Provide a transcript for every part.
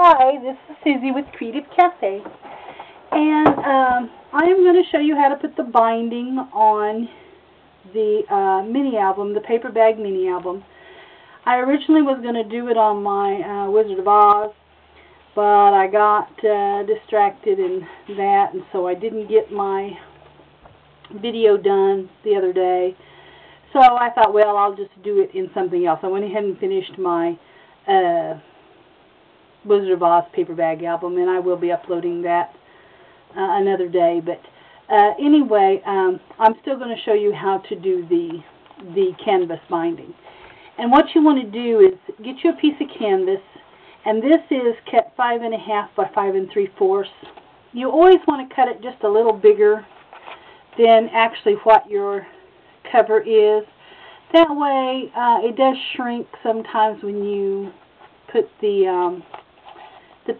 Hi, this is Susie with Creative Cafe, and I am going to show you how to put the binding on the mini album, the paper bag mini album. I originally was going to do it on my Wizard of Oz, but I got distracted in that, and so I didn't get my video done the other day. So I thought, well, I'll just do it in something else. I went ahead and finished my Wizard of Oz paper bag album, and I will be uploading that another day. But anyway, I'm still going to show you how to do the canvas binding. And what you want to do is get you a piece of canvas, and this is cut 5 1/2 by 5 3/4. You always want to cut it just a little bigger than actually what your cover is. That way, it does shrink sometimes when you put the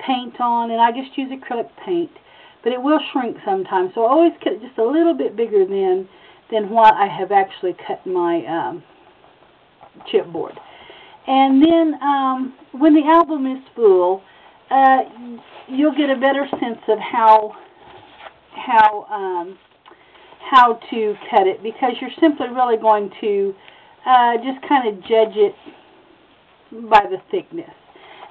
paint on, and I just use acrylic paint, but it will shrink sometimes. So I always cut it just a little bit bigger than what I have actually cut my chipboard. And then when the album is full, you'll get a better sense of how to cut it, because you're simply really going to just kind of judge it by the thickness.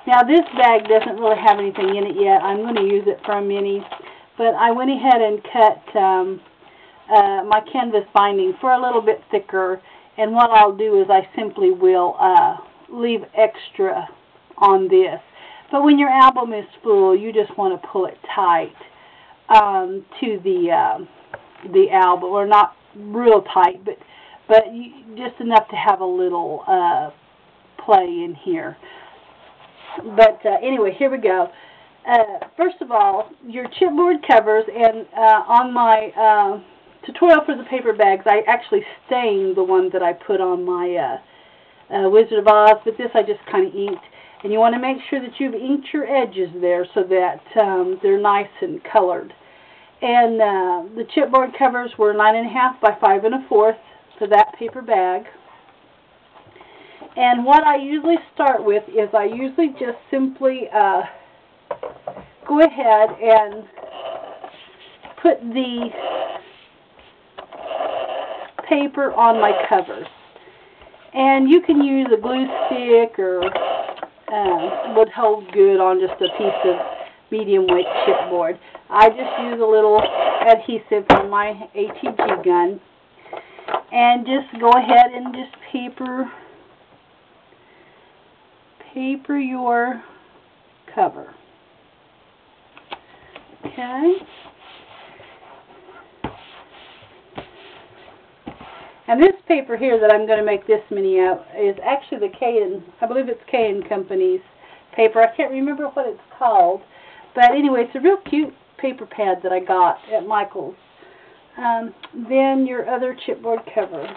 Now this bag doesn't really have anything in it yet. I'm going to use it for a mini, but I went ahead and cut my canvas binding for a little bit thicker, and what I'll do is I simply will leave extra on this. But when your album is full, you just want to pull it tight to the album, or not real tight, but just enough to have a little play in here. But anyway, here we go. First of all, your chipboard covers, and on my tutorial for the paper bags, I actually stained the one that I put on my Wizard of Oz, but this I just kind of inked. And you want to make sure that you've inked your edges there so that they're nice and colored. And the chipboard covers were 9 1/2 by 5 1/4 for that paper bag. And what I usually start with is I usually just simply go ahead and put the paper on my covers. And you can use a glue stick, or would hold good on just a piece of medium weight chipboard. I just use a little adhesive from my ATG gun, and just go ahead and just paper your cover. Okay. And this paper here that I'm going to make this mini out is actually the I believe it's K & Company's paper. I can't remember what it's called. But anyway, it's a real cute paper pad that I got at Michael's. Then your other chipboard cover.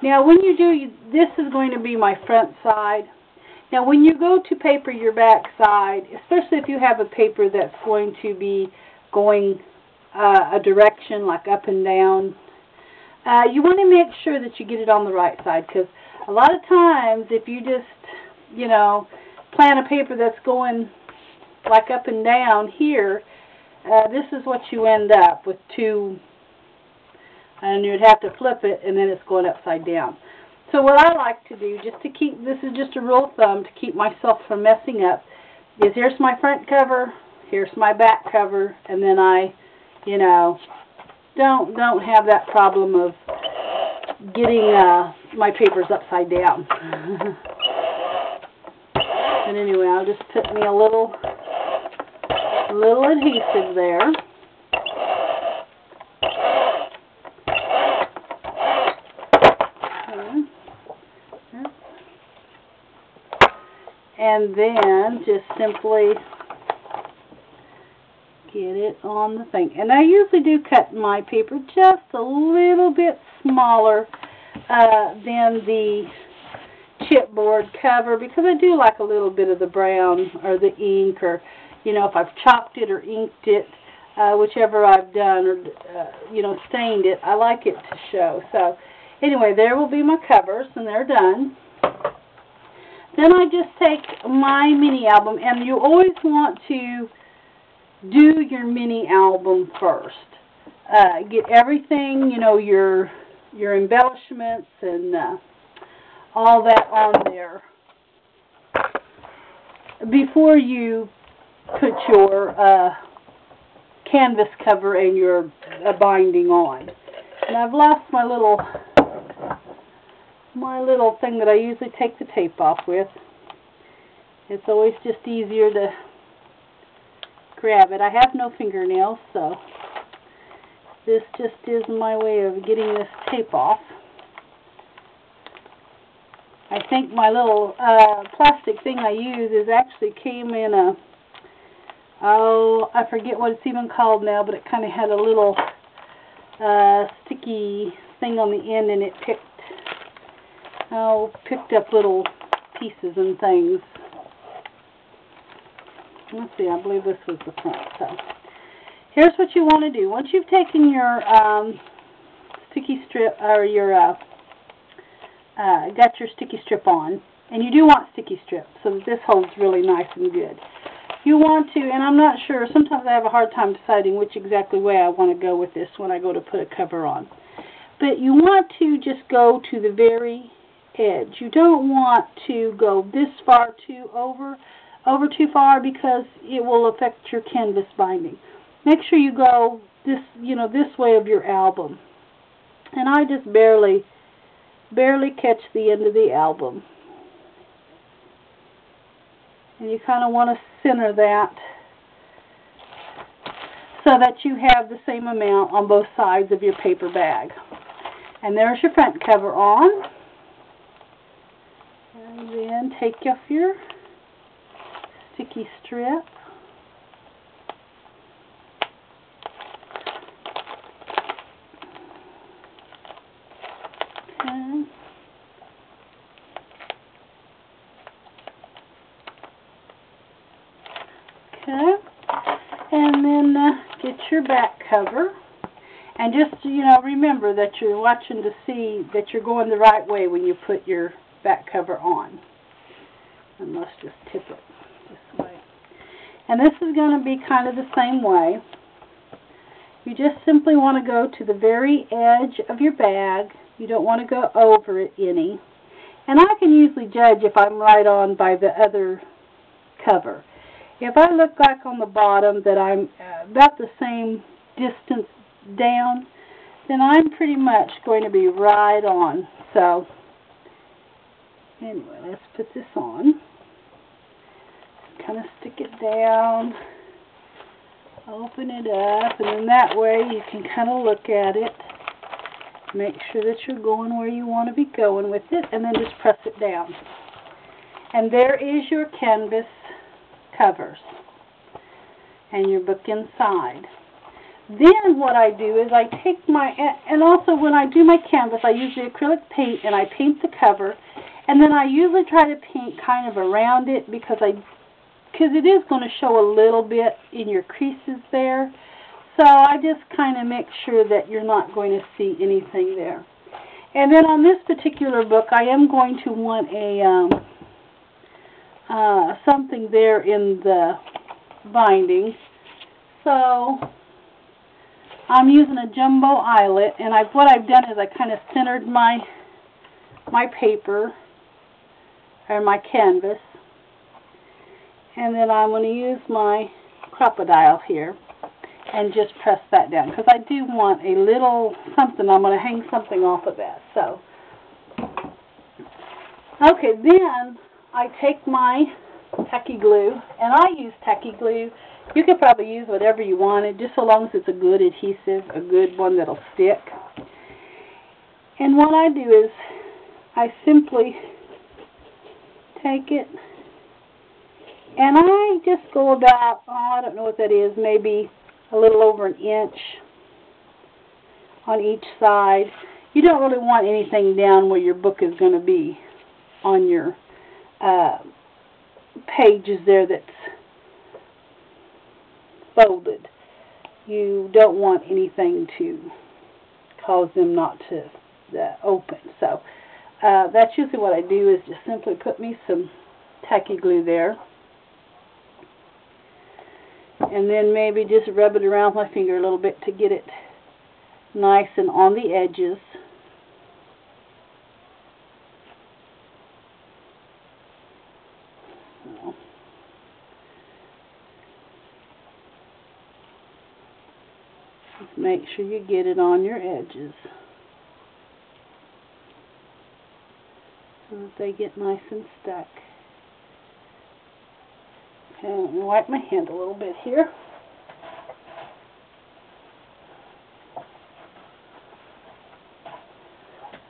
Now when you do, this is going to be my front side. Now when you go to paper your back side, especially if you have a paper that's going to be going a direction like up and down, you want to make sure that you get it on the right side, because a lot of times if you just, plan a paper that's going like up and down here, this is what you end up with, and you'd have to flip it, and then it's going upside down. So what I like to do, just to keep, this is just a rule of thumb to keep myself from messing up, is here's my front cover, here's my back cover, and then I, don't have that problem of getting my papers upside down. And anyway, I'll just put me a little adhesive there. And then just simply get it on the thing. And I usually do cut my paper just a little bit smaller than the chipboard cover, because I do like a little bit of the brown or the ink, or if I've chopped it or inked it, whichever I've done, or stained it, I like it to show. So anyway, there will be my covers, and they're done. Then I just take my mini album, and you always want to do your mini album first. Get everything, you know, your embellishments and all that on there before you put your canvas cover and your binding on. And I've lost my little thing that I usually take the tape off with. It's always just easier to grab it. I have no fingernails, so this just is my way of getting this tape off. I think my little plastic thing I use actually came in a, I forget what it's even called now, but it kind of had a little sticky thing on the end, and it picked up little pieces and things. Let's see, I believe this was the front. So here's what you want to do. Once you've taken your sticky strip, or your got your sticky strip on, and you do want sticky strip so that this holds really nice and good. You want to, and I'm not sure, sometimes I have a hard time deciding which exactly way I want to go with this when I go to put a cover on. But you want to just go to the very edge. You don't want to go this far over too far, because it will affect your canvas binding. Make sure you go this, you know, this way of your album. And I just barely catch the end of the album. And you kind of want to center that so that you have the same amount on both sides of your paper bag. And there's your front cover on. And then take off your sticky strip. Okay, and then get your back cover, and just, you know, remember that you're watching to see that you're going the right way when you put your back cover on. And let's just tip it this way. And this is going to be kind of the same way. You just simply want to go to the very edge of your bag. You don't want to go over it any. And I can usually judge if I'm right on by the other cover. If I look like on the bottom that I'm about the same distance down, then I'm pretty much going to be right on. So, anyway, let's put this on. Kind of stick it down, open it up, and then that way you can kind of look at it. Make sure that you're going where you want to be going with it, and then just press it down. And there is your canvas covers and your book inside. Then what I do is I take my, and also when I do my canvas, I use the acrylic paint and I paint the cover, and then I usually try to paint kind of around it because it is going to show a little bit in your creases there. So I just kind of make sure that you're not going to see anything there. And then on this particular book, I am going to want a something there in the binding. So I'm using a jumbo eyelet, and what I've done is I kind of centered my paper or my canvas, and then I'm going to use my crocodile here and just press that down, because I do want a little something. I'm going to hang something off of that. So, okay, then I take my tacky glue, and I use tacky glue. You could probably use whatever you wanted, just so long as it's a good adhesive, a good one that'll stick. And what I do is I simply take it, and I just go about, I don't know what that is, maybe a little over an inch on each side. You don't really want anything down where your book is going to be on your pages there that's folded. You don't want anything to cause them not to open. So that's usually what I do, is just simply put me some tacky glue there. And then maybe just rub it around my finger a little bit to get it nice and on the edges. Just make sure you get it on your edges so that they get nice and stuck. Okay, let me wipe my hand a little bit here.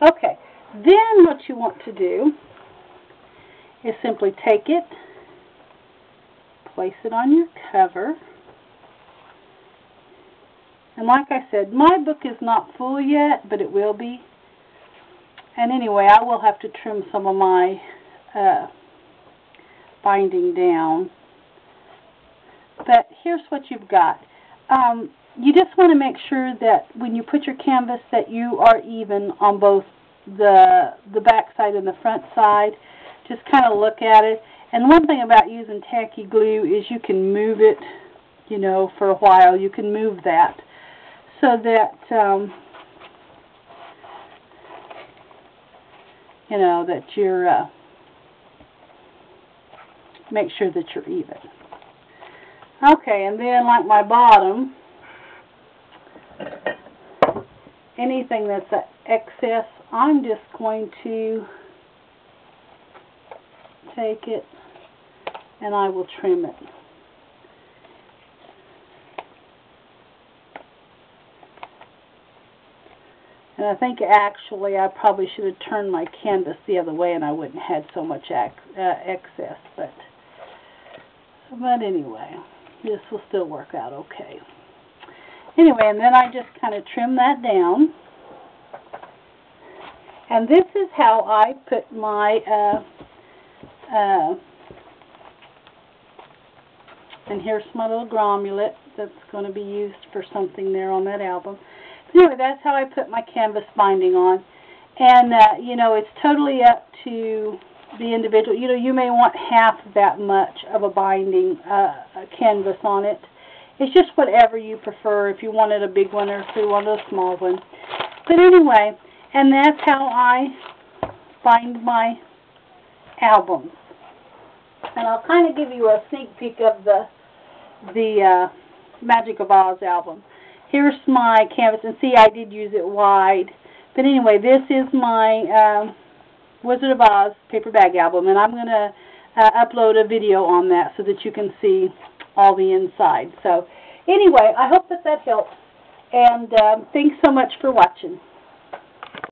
Okay, then what you want to do is simply take it, place it on your cover. And like I said, my book is not full yet, but it will be. And anyway, I will have to trim some of my binding down. But here's what you've got. You just want to make sure that when you put your canvas that you are even on both the back side and the front side. Just kind of look at it. And one thing about using tacky glue is you can move it, you know, for a while. You can move that so that, you know, that you're, make sure that you're even. Okay, and then like my bottom, anything that's excess, I'm just going to take it and I will trim it. And I think actually I probably should have turned my canvas the other way and I wouldn't have had so much excess. But anyway, this will still work out okay. Anyway, and then I just kind of trim that down. And this is how I put my, and here's my little gromulate that's going to be used for something there on that album. But anyway, that's how I put my canvas binding on. And, you know, it's totally up to the individual. You know, you may want half that much of a binding canvas on it. It's just whatever you prefer, if you wanted a big one or if you wanted a small one. But anyway, and that's how I bind my albums. And I'll kind of give you a sneak peek of the Magic of Oz album. Here's my canvas, and see, I did use it wide. But anyway, this is my Wizard of Oz paper bag album, and I'm going to upload a video on that so that you can see all the inside. So anyway, I hope that helps, and thanks so much for watching.